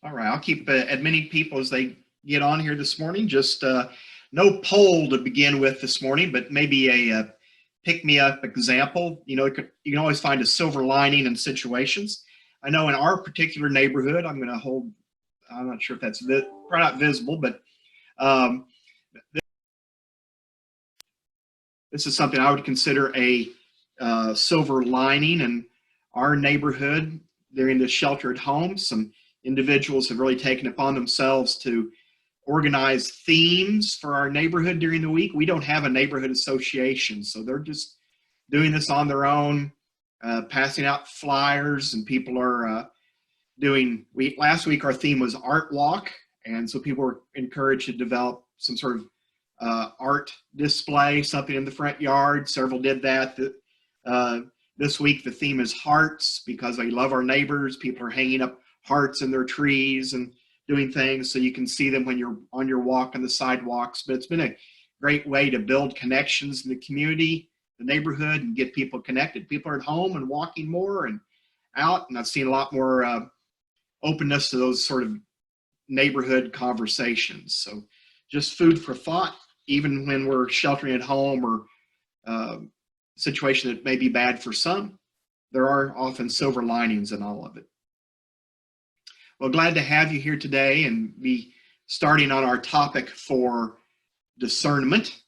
All right, I'll keep as many people as they get on here this morning. Just no poll to begin with this morning, but maybe a pick-me-up example. You know, you can always find a silver lining in situations. I know in our particular neighborhood, I'm going to hold, I'm not sure if that's probably not visible, but um, this is something I would consider a silver lining in our neighborhood during the shelter at home. Some individuals have really taken upon themselves to organize themes for our neighborhood during the week. We don't have a neighborhood association, so they're just doing this on their own, passing out flyers, and people are last week our theme was art walk, and so people were encouraged to develop some sort of art display, something in the front yard. Several did that. This week the theme is hearts, because we love our neighbors. People are hanging up hearts in their trees and doing things so you can see them when you're on your walk on the sidewalks. But it's been a great way to build connections in the community, the neighborhood, and get people connected. People are at home and walking more and out, and I've seen a lot more openness to those sort of neighborhood conversations. So just food for thought, even when we're sheltering at home or situation that may be bad for some, there are often silver linings in all of it. Well, glad to have you here today and be starting on our topic for discernment.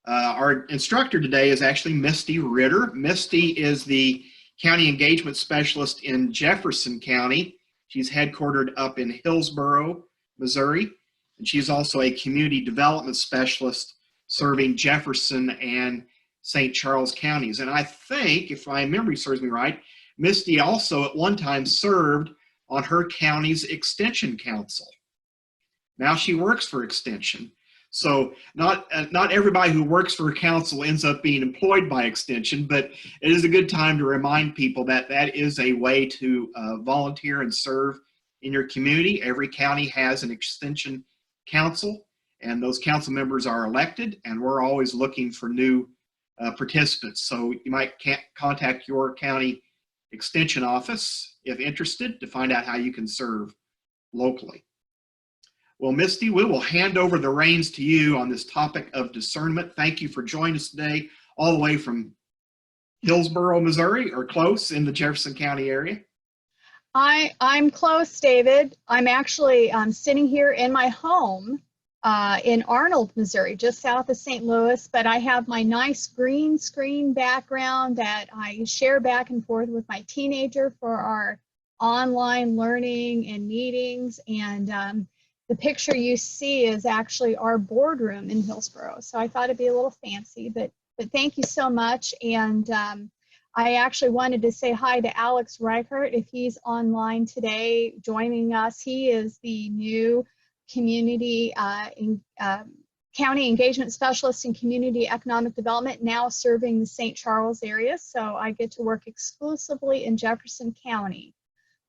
Our instructor today is actually Misty Ritter. Misty is the County Engagement Specialist in Jefferson County. She's headquartered up in Hillsborough, Missouri, and she's also a Community Development Specialist serving Jefferson and St. Charles counties. And I think, if my memory serves me right, Misty also at one time served on her county's Extension Council. Now she works for Extension. So not everybody who works for a council ends up being employed by Extension, but it is a good time to remind people that that is a way to volunteer and serve in your community. Every county has an Extension Council, and those council members are elected, and we're always looking for new participants. So you might contact your county Extension office if interested to find out how you can serve locally. Well, Misty, we will hand over the reins to you on this topic of discernment. Thank you for joining us today, all the way from Hillsborough, Missouri, or close in the Jefferson County area. I'm close, David. I'm actually sitting here in my home in Arnold, Missouri, just south of St. Louis, but I have my nice green screen background that I share back and forth with my teenager for our online learning and meetings. And the picture you see is actually our boardroom in Hillsborough. So I thought it'd be a little fancy, but thank you so much. And I actually wanted to say hi to Alex Reichert if he's online today joining us. He is the new Community County Engagement Specialist in Community Economic Development, now serving the St. Charles area. So I get to work exclusively in Jefferson County.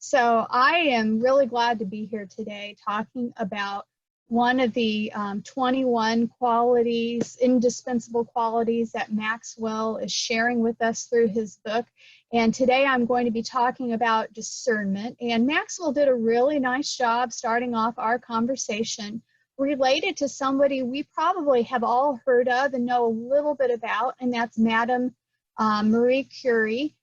So I am really glad to be here today talking about one of the 21 qualities, indispensable qualities that Maxwell is sharing with us through his book. And today I'm going to be talking about discernment. And Maxwell did a really nice job starting off our conversation related to somebody we probably have all heard of and know a little bit about, and that's Madame Marie Curie.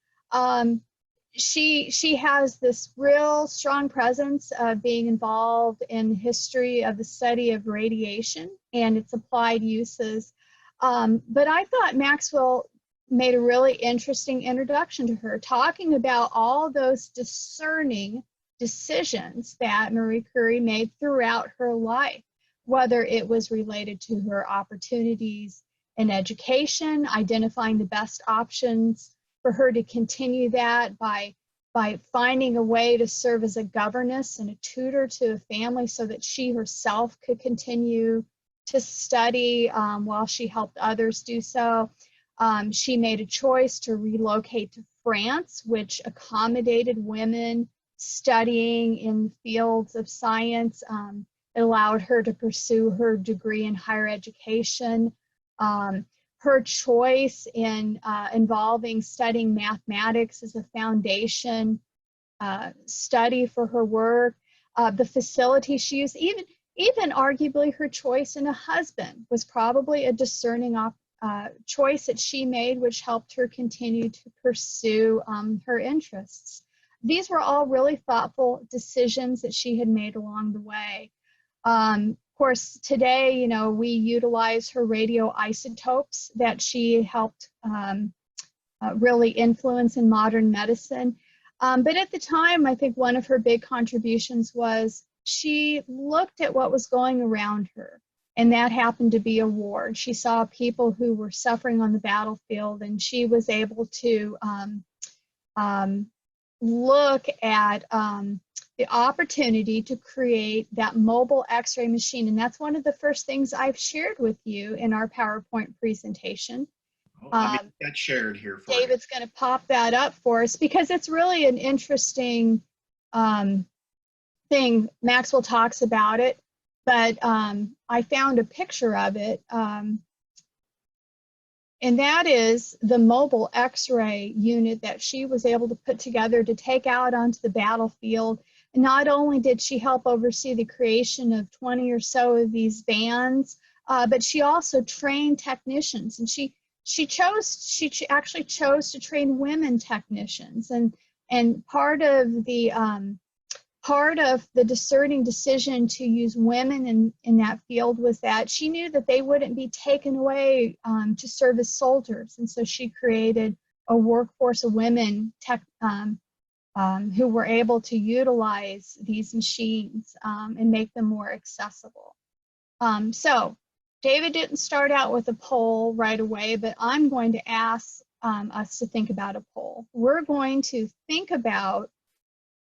She has this real strong presence of being involved in the history of the study of radiation and its applied uses. But I thought Maxwell made a really interesting introduction to her, talking about all those discerning decisions that Marie Curie made throughout her life, whether it was related to her opportunities in education, identifying the best options for her to continue that by finding a way to serve as a governess and a tutor to a family so that she herself could continue to study while she helped others do so. She made a choice to relocate to France, which accommodated women studying in the fields of science. It allowed her to pursue her degree in higher education. Her choice in involving studying mathematics as a foundation study for her work the facility she used, even arguably her choice in a husband was probably a discerning choice that she made, which helped her continue to pursue her interests. These were all really thoughtful decisions that she had made along the way. Of course, today, you know, we utilize her radioisotopes that she helped really influence in modern medicine. But at the time, I think one of her big contributions was she looked at what was going around her, and that happened to be a war. She saw people who were suffering on the battlefield, and she was able to look at the opportunity to create that mobile X-ray machine. And that's one of the first things I've shared with you in our PowerPoint presentation. Let me get that shared here for David's going to pop that up for us because it's really an interesting thing. Maxwell talks about it, but I found a picture of it. And that is the mobile X-ray unit that she was able to put together to take out onto the battlefield. And not only did she help oversee the creation of 20 or so of these vans, but she also trained technicians. And she actually chose to train women technicians. And part of the discerning decision to use women in that field was that she knew that they wouldn't be taken away to serve as soldiers. And so she created a workforce of women who were able to utilize these machines and make them more accessible. So David didn't start out with a poll right away, but I'm going to ask us to think about a poll. We're going to think about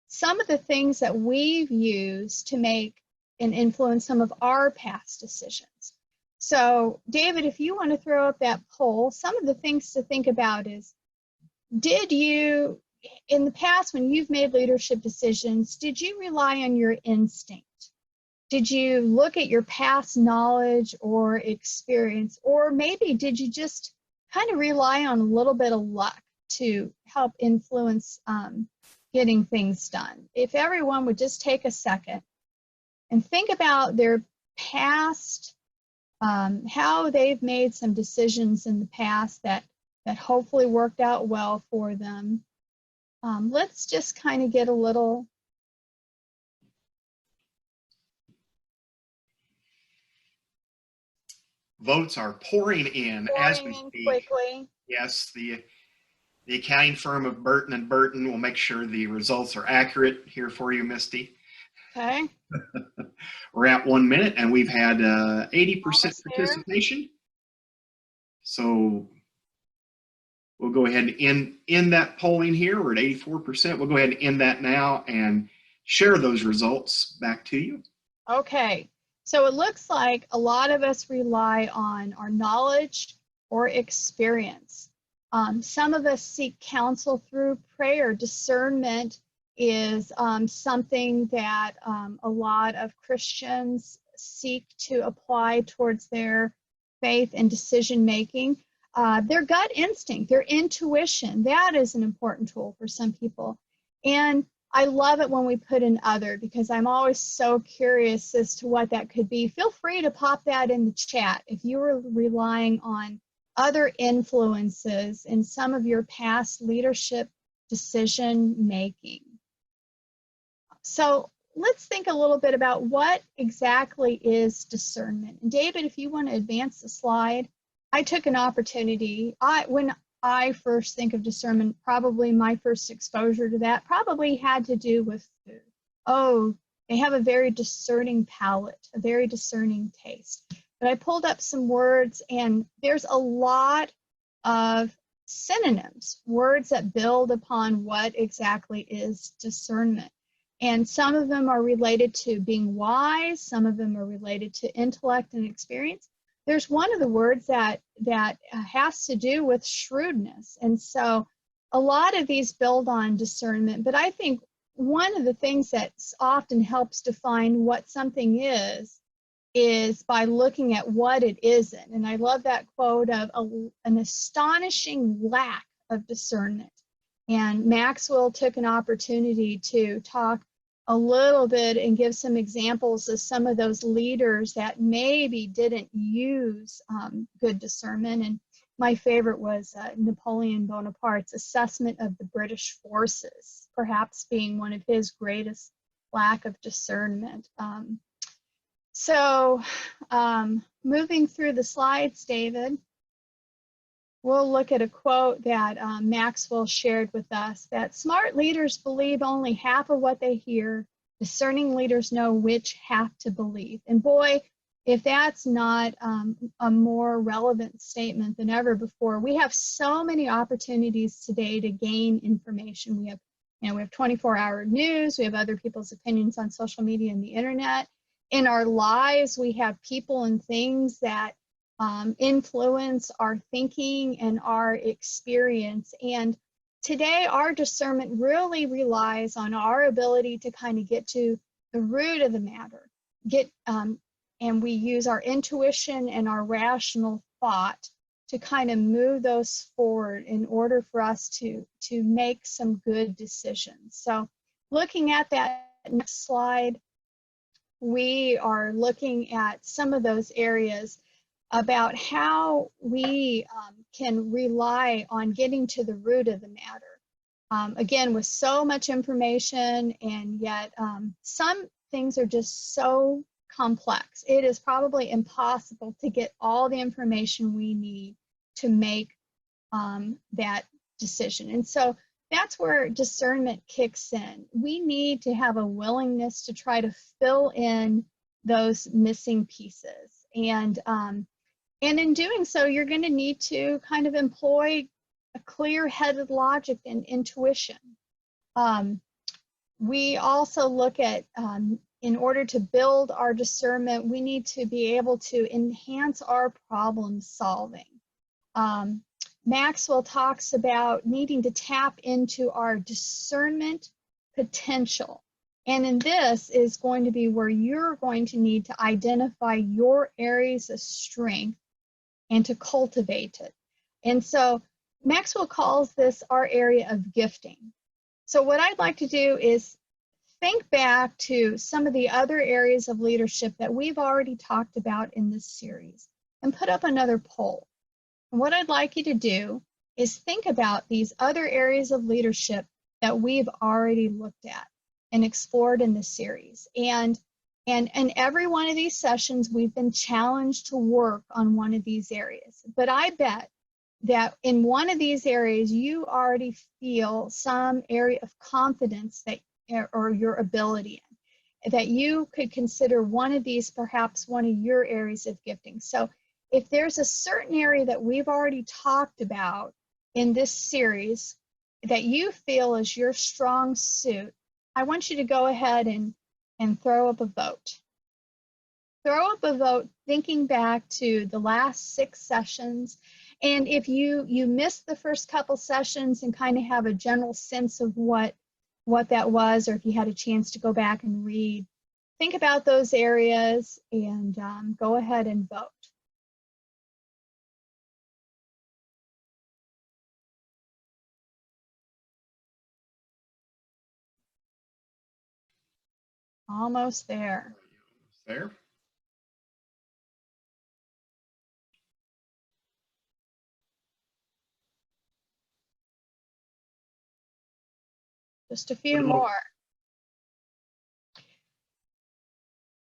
some of the things that we've used to make and influence some of our past decisions. So David, if you want to throw up that poll, some of the things to think about is, did you, in the past when you've made leadership decisions, did you rely on your instinct? Did you look at your past knowledge or experience, or maybe did you just kind of rely on a little bit of luck to help influence getting things done? If everyone would just take a second and think about their past, how they've made some decisions in the past that hopefully worked out well for them. Let's just kind of get a little. Votes are pouring in as we speak. Quickly. Yes, the accounting firm of Burton & Burton will make sure the results are accurate here for you, Misty. Okay. We're at 1 minute and we've had 80% participation. So we'll go ahead and end that polling here. We're at 84%. We'll go ahead and end that now and share those results back to you. Okay. So it looks like a lot of us rely on our knowledge or experience. Some of us seek counsel through prayer. Discernment is something that a lot of Christians seek to apply towards their faith and decision making. Their gut instinct, their intuition, that is an important tool for some people. And I love it when we put in other, because I'm always so curious as to what that could be. Feel free to pop that in the chat if you were relying on other influences in some of your past leadership decision making. So let's think a little bit about what exactly is discernment. And David, if you want to advance the slide, I took an opportunity. When I first think of discernment, probably my first exposure to that probably had to do with food. Oh, they have a very discerning palate, a very discerning taste. But I pulled up some words, and there's a lot of synonyms, words that build upon what exactly is discernment. And some of them are related to being wise, some of them are related to intellect and experience. There's one of the words that has to do with shrewdness. And so a lot of these build on discernment, but I think one of the things that often helps define what something is by looking at what it isn't. And I love that quote of an astonishing lack of discernment. And Maxwell took an opportunity to talk a little bit and give some examples of some of those leaders that maybe didn't use good discernment. And my favorite was Napoleon Bonaparte's assessment of the British forces, perhaps being one of his greatest lack of discernment. Moving through the slides, David, we'll look at a quote that Maxwell shared with us, that smart leaders believe only half of what they hear. Discerning leaders know which half to believe. And boy, if that's not a more relevant statement than ever before. We have so many opportunities today to gain information. We have 24-hour news. We have other people's opinions on social media and the internet. In our lives, we have people and things that influence our thinking and our experience. And today, our discernment really relies on our ability to kind of get to the root of the matter, and we use our intuition and our rational thought to kind of move those forward in order for us to make some good decisions. So looking at that next slide, we are looking at some of those areas about how we can rely on getting to the root of the matter. Again, with so much information, and yet some things are just so complex. It is probably impossible to get all the information we need to make that decision. And so that's where discernment kicks in. We need to have a willingness to try to fill in those missing pieces. And in doing so, you're going to need to kind of employ a clear-headed logic and intuition. We also look at, in order to build our discernment, we need to be able to enhance our problem solving. Maxwell talks about needing to tap into our discernment potential. And in this is going to be where you're going to need to identify your areas of strength and to cultivate it. And so Maxwell calls this our area of gifting. So what I'd like to do is think back to some of the other areas of leadership that we've already talked about in this series and put up another poll. And what I'd like you to do is think about these other areas of leadership that we've already looked at and explored in this series. And every one of these sessions, we've been challenged to work on one of these areas. But I bet that in one of these areas, you already feel some area of confidence that, or your ability in, that you could consider one of these perhaps one of your areas of gifting. So if there's a certain area that we've already talked about in this series that you feel is your strong suit, I want you to go ahead and throw up a vote. Throw up a vote thinking back to the last 6 sessions. And if you missed the first couple sessions and kind of have a general sense of what that was, or if you had a chance to go back and read, think about those areas and go ahead and vote. Almost there. There. Just a few more.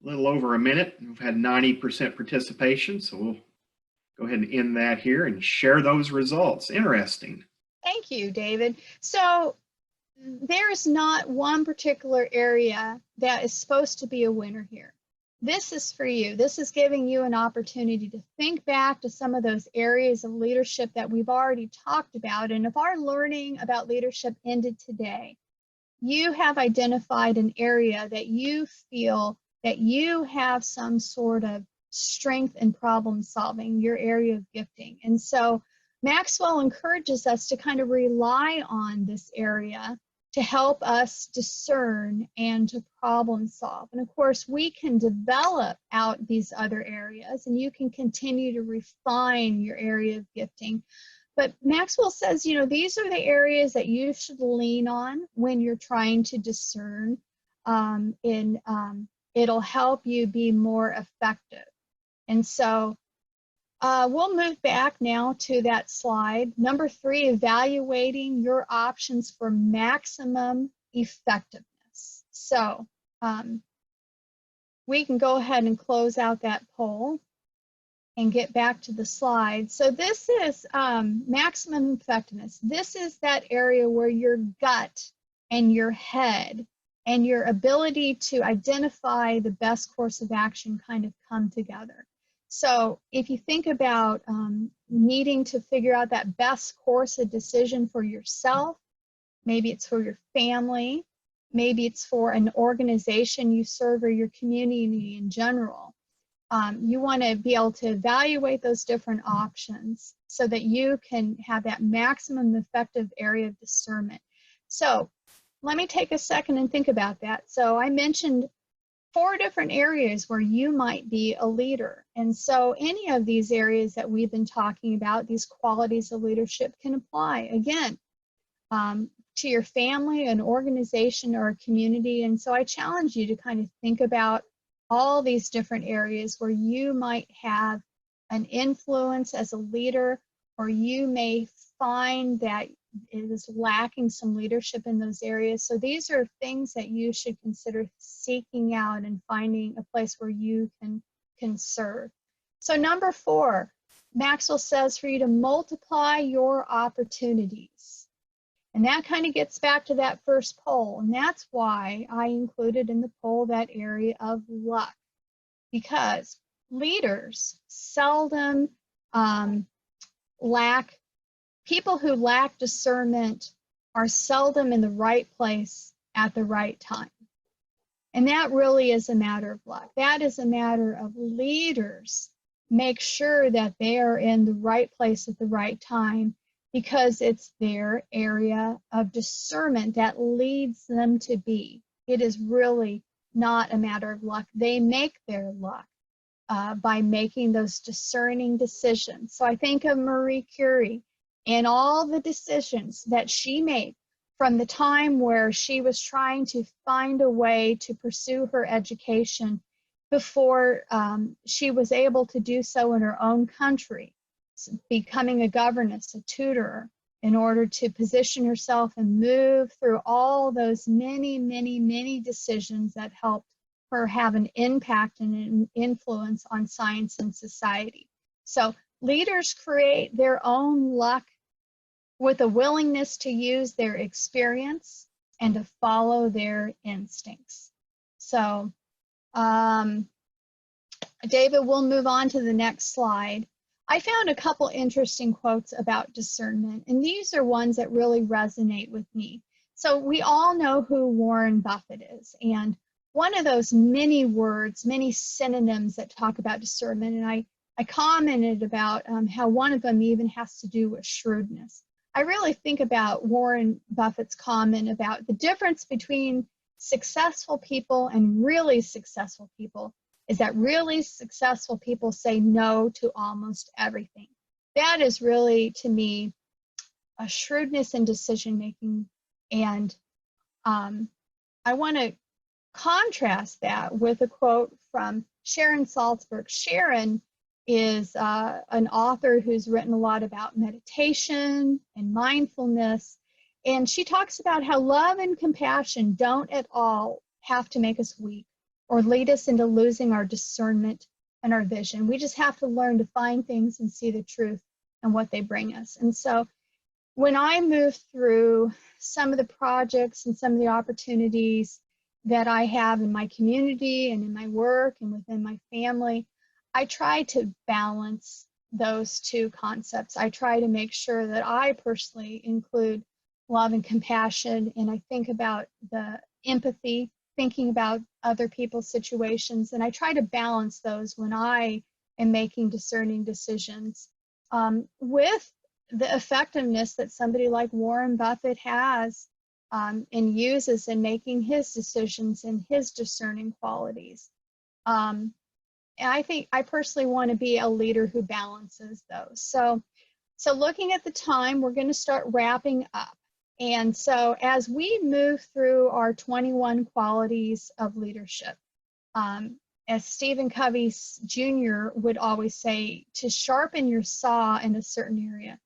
A little over a minute. We've had 90% participation, so we'll go ahead and end that here and share those results. Interesting. Thank you, David. So there's not one particular area that is supposed to be a winner here. This is for you. This is giving you an opportunity to think back to some of those areas of leadership that we've already talked about. And if our learning about leadership ended today, you have identified an area that you feel that you have some sort of strength in problem solving, your area of gifting. And so Maxwell encourages us to kind of rely on this area to help us discern and to problem solve. And of course, we can develop out these other areas, and you can continue to refine your area of gifting. But Maxwell says, these are the areas that you should lean on when you're trying to discern. it'll help you be more effective. And so we'll move back now to that slide. Number 3, evaluating your options for maximum effectiveness. So we can go ahead and close out that poll and get back to the slide. So this is maximum effectiveness. This is that area where your gut and your head and your ability to identify the best course of action kind of come together. So if you think about needing to figure out that best course of decision for yourself, maybe it's for your family, maybe it's for an organization you serve or your community in general. You want to be able to evaluate those different options so that you can have that maximum effective area of discernment. So let me take a second and think about that. So I mentioned 4 different areas where you might be a leader. And so any of these areas that we've been talking about, these qualities of leadership can apply, again, to your family, an organization, or a community. And so I challenge you to kind of think about all these different areas where you might have an influence as a leader, or you may find that it is lacking some leadership in those areas. So these are things that you should consider seeking out and finding a place where you can serve. So number 4, Maxwell says for you to multiply your opportunities. And that kind of gets back to that first poll. And that's why I included in the poll that area of luck, because leaders seldom people who lack discernment are seldom in the right place at the right time. And that really is a matter of luck. That is a matter of leaders make sure that they are in the right place at the right time, because it's their area of discernment that leads them to be. It is really not a matter of luck. They make their luck by making those discerning decisions. So I think of Marie Curie and all the decisions that she made from the time where she was trying to find a way to pursue her education before she was able to do so in her own country, becoming a governess, a tutor, in order to position herself and move through all those many, many, many decisions that helped her have an impact and an influence on science and society. So leaders create their own luck with a willingness to use their experience and to follow their instincts. So David, we'll move on to the next slide. I found a couple interesting quotes about discernment, and these are ones that really resonate with me. So we all know who Warren Buffett is, and one of those many words, many synonyms that talk about discernment, and I commented about how one of them even has to do with shrewdness. I really think about Warren Buffett's comment about the difference between successful people and really successful people is that really successful people say no to almost everything. That is really, to me, a shrewdness in decision making. And I want to contrast that with a quote from Sharon Salzberg. Sharon is an author who's written a lot about meditation and mindfulness. And she talks about how love and compassion don't at all have to make us weak or lead us into losing our discernment and our vision. We just have to learn to find things and see the truth and what they bring us. And so when I move through some of the projects and some of the opportunities that I have in my community and in my work and within my family, I try to balance those two concepts. I try to make sure that I personally include love and compassion, and I think about the empathy, thinking about other people's situations, and I try to balance those when I am making discerning decisions with the effectiveness that somebody like Warren Buffett has and uses in making his decisions and his discerning qualities. And I think I personally want to be a leader who balances those. So looking at the time, we're going to start wrapping up. And so as we move through our 21 qualities of leadership, as Stephen Covey Jr. would always say, to sharpen your saw in a certain area,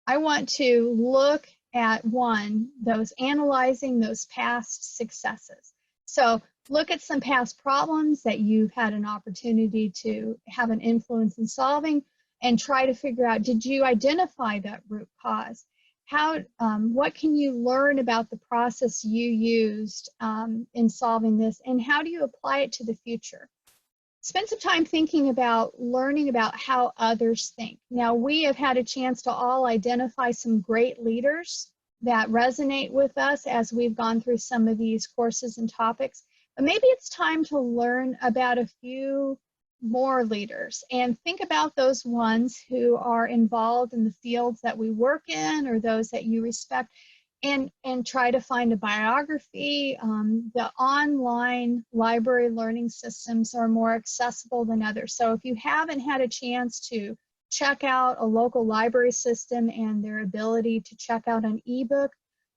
I want to look at those analyzing those past successes. So look at some past problems that you've had an opportunity to have an influence in solving, and try to figure out, did you identify that root cause? What can you learn about the process you used in solving this, and how do you apply it to the future? Spend some time thinking about learning about how others think. Now, we have had a chance to all identify some great leaders that resonate with us as we've gone through some of these courses and topics, but maybe it's time to learn about a few more leaders and think about those ones who are involved in the fields that we work in, or those that you respect, and try to find a biography. The online library learning systems are more accessible than others. So if you haven't had a chance to check out a local library system and their ability to check out an ebook,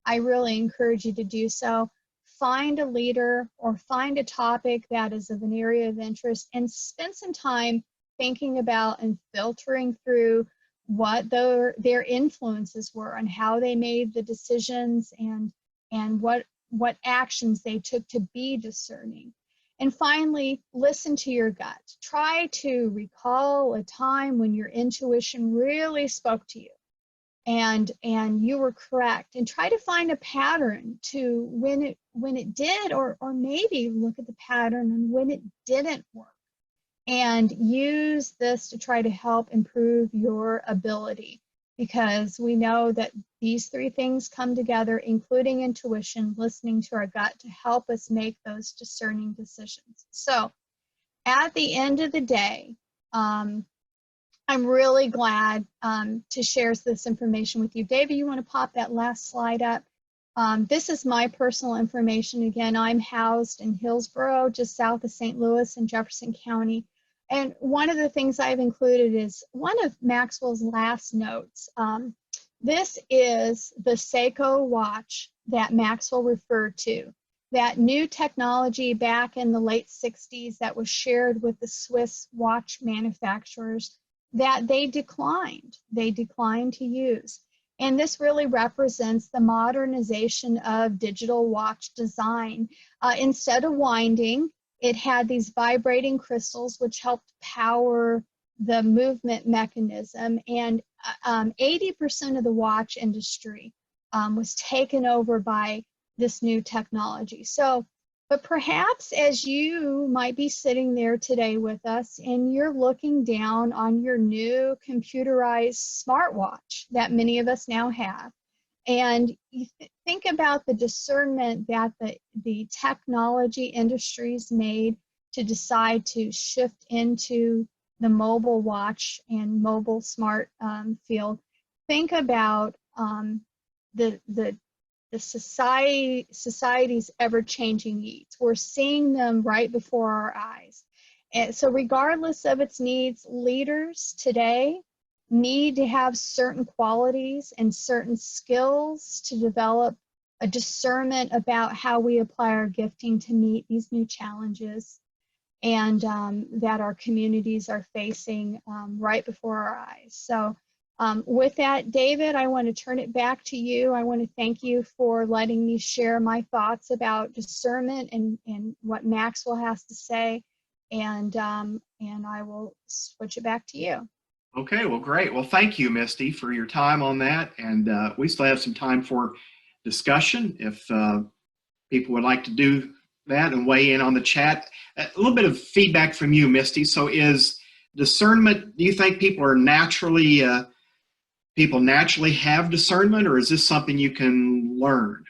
I really encourage you to do so. Find a leader or find a topic that is of an area of interest, and spend some time thinking about and filtering through what their influences were and how they made the decisions, and what actions they took to be discerning. And finally, listen to your gut. Try to recall a time when your intuition really spoke to you, and you were correct, and try to find a pattern to when it did, or maybe look at the pattern and when it didn't work, and use this to try to help improve your ability, because we know that these three things come together, including intuition, listening to our gut, to help us make those discerning decisions. So at the end of the day, I'm really glad to share this information with you. David, you want to pop that last slide up? This is my personal information. Again, I'm housed in Hillsborough, just south of St. Louis in Jefferson County. And one of the things I've included is one of Maxwell's last notes. This is the Seiko watch that Maxwell referred to. That new technology back in the late 60s that was shared with the Swiss watch manufacturers, that they declined to use. And this really represents the modernization of digital watch design. Instead of winding, it had these vibrating crystals which helped power the movement mechanism, and 80% of the watch industry was taken over by this new technology. So, but perhaps as you might be sitting there today with us and you're looking down on your new computerized smartwatch that many of us now have, and you think about the discernment that the technology industries made to decide to shift into the mobile watch and mobile smart field, think about the society's ever-changing needs. We're seeing them right before our eyes. And so regardless of its needs, leaders today need to have certain qualities and certain skills to develop a discernment about how we apply our gifting to meet these new challenges, and that our communities are facing right before our eyes. So with that, David, I want to turn it back to you. I want to thank you for letting me share my thoughts about discernment and what Maxwell has to say, and I will switch it back to you. Okay, well, great. Well, thank you, Misty, for your time on that. And we still have some time for discussion if people would like to do that and weigh in on the chat. A little bit of feedback from you, Misty. So is discernment, do you think people naturally have discernment, or is this something you can learn?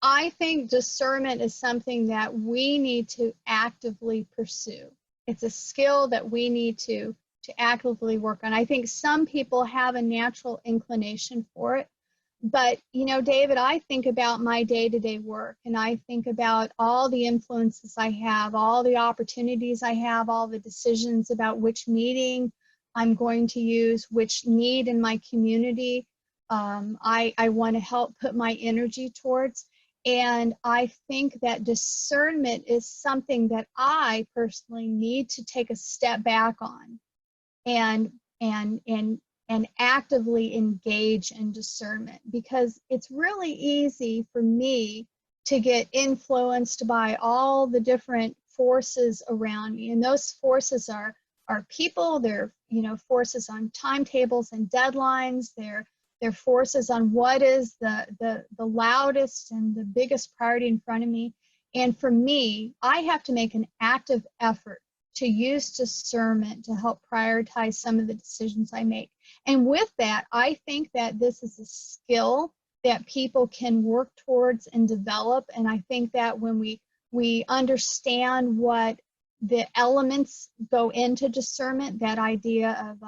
I think discernment is something that we need to actively pursue. It's a skill that we need to actively work on. I think some people have a natural inclination for it, but you know, David, I think about my day-to-day work, and I think about all the influences I have, all the opportunities I have, all the decisions about which meeting I'm going to use, which need in my community. I want to help put my energy towards. And I think that discernment is something that I personally need to take a step back on and and and and actively engage in discernment, because it's really easy for me to get influenced by all the different forces around me, and those forces are people. They're, forces on timetables and deadlines. They're forces on what is the loudest and the biggest priority in front of me. And for me, I have to make an active effort to use discernment to help prioritize some of the decisions I make. And with that, I think that this is a skill that people can work towards and develop. And I think that when we understand what the elements go into discernment, that idea of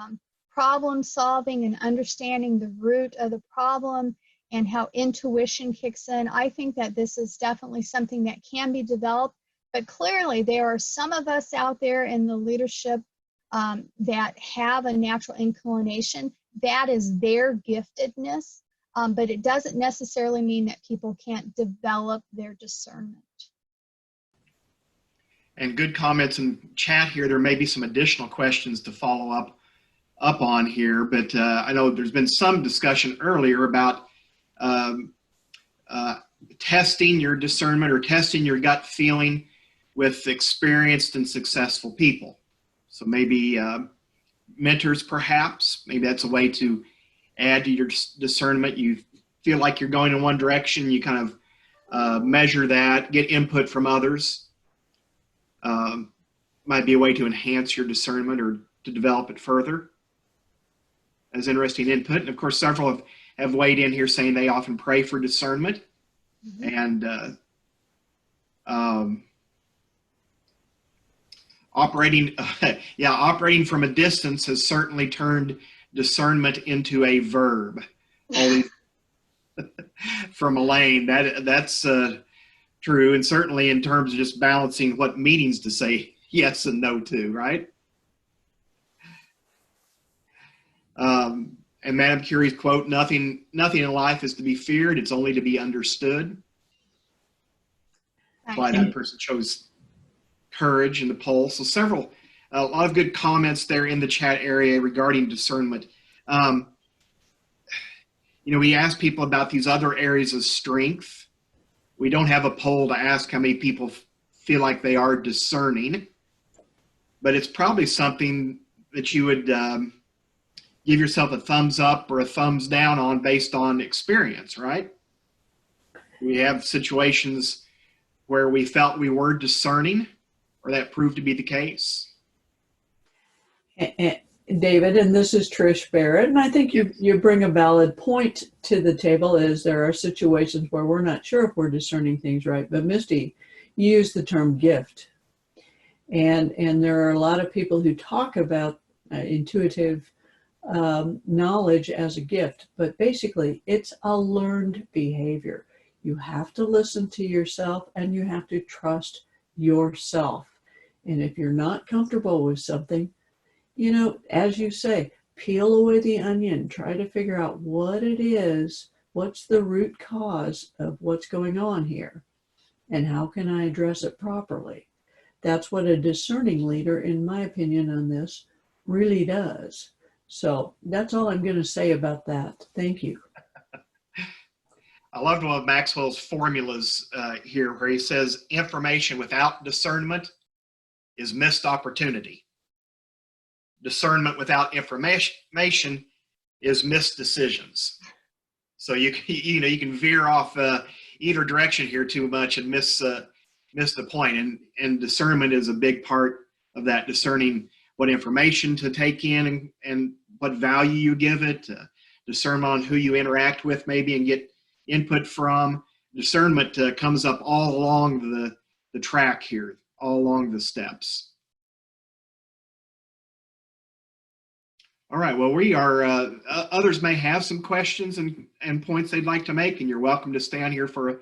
problem solving and understanding the root of the problem and how intuition kicks in, I think that this is definitely something that can be developed. But clearly, there are some of us out there in the leadership that have a natural inclination. That is their giftedness, but it doesn't necessarily mean that people can't develop their discernment. And good comments in chat here. There may be some additional questions to follow up on here, but I know there's been some discussion earlier about testing your discernment or testing your gut feeling with experienced and successful people. So maybe mentors, perhaps. Maybe that's a way to add to your discernment. You feel like you're going in one direction, you kind of measure that, get input from others. Might be a way to enhance your discernment or to develop it further. As interesting input. And of course, several have weighed in here saying they often pray for discernment. Mm-hmm. And operating from a distance has certainly turned discernment into a verb. Only from Elaine, that's true, and certainly in terms of just balancing what meetings to say yes and no to, right? And Madam Curie's quote, nothing in life is to be feared, it's only to be understood. Why that person chose courage in the poll. So a lot of good comments there in the chat area regarding discernment. We ask people about these other areas of strength. We don't have a poll to ask how many people feel like they are discerning, but it's probably something that you would give yourself a thumbs up or a thumbs down on based on experience, right? We have situations where we felt we were discerning, or that proved to be the case. David, and this is Trish Barrett, and I think you bring a valid point to the table, is there are situations where we're not sure if we're discerning things right. But Misty, you use the term gift, and there are a lot of people who talk about intuitive knowledge as a gift, but basically it's a learned behavior. You have to listen to yourself and you have to trust yourself. And if you're not comfortable with something, as you say, peel away the onion, try to figure out what it is, what's the root cause of what's going on here, and how can I address it properly. That's what a discerning leader, in my opinion on this, really does. So that's all I'm going to say about that. Thank you. I loved one of Maxwell's formulas here, where he says information without discernment is missed opportunity. Discernment without information is missed decisions. So you can veer off either direction here too much and miss the point. And discernment is a big part of that, discerning what information to take in and what value you give it, discernment on who you interact with maybe and get input from. Discernment comes up all along the track here, all along the steps. All right, well, we are, others may have some questions and points they'd like to make, and you're welcome to stay on here for a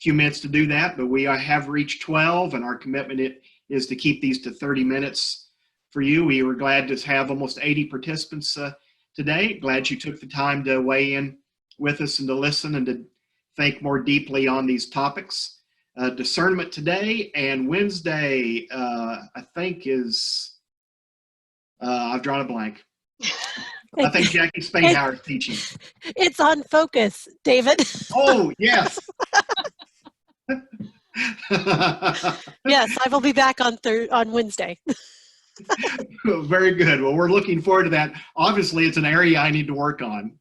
few minutes to do that, but we have reached 12, and our commitment is to keep these to 30 minutes for you. We were glad to have almost 80 participants today. Glad you took the time to weigh in with us and to listen and to think more deeply on these topics. Discernment today, and Wednesday, I think is, I've drawn a blank. I think Jackie Spainhour is teaching. It's on focus, David. Oh, yes. Yes, I will be back on Wednesday. Very good. Well, we're looking forward to that. Obviously, it's an area I need to work on.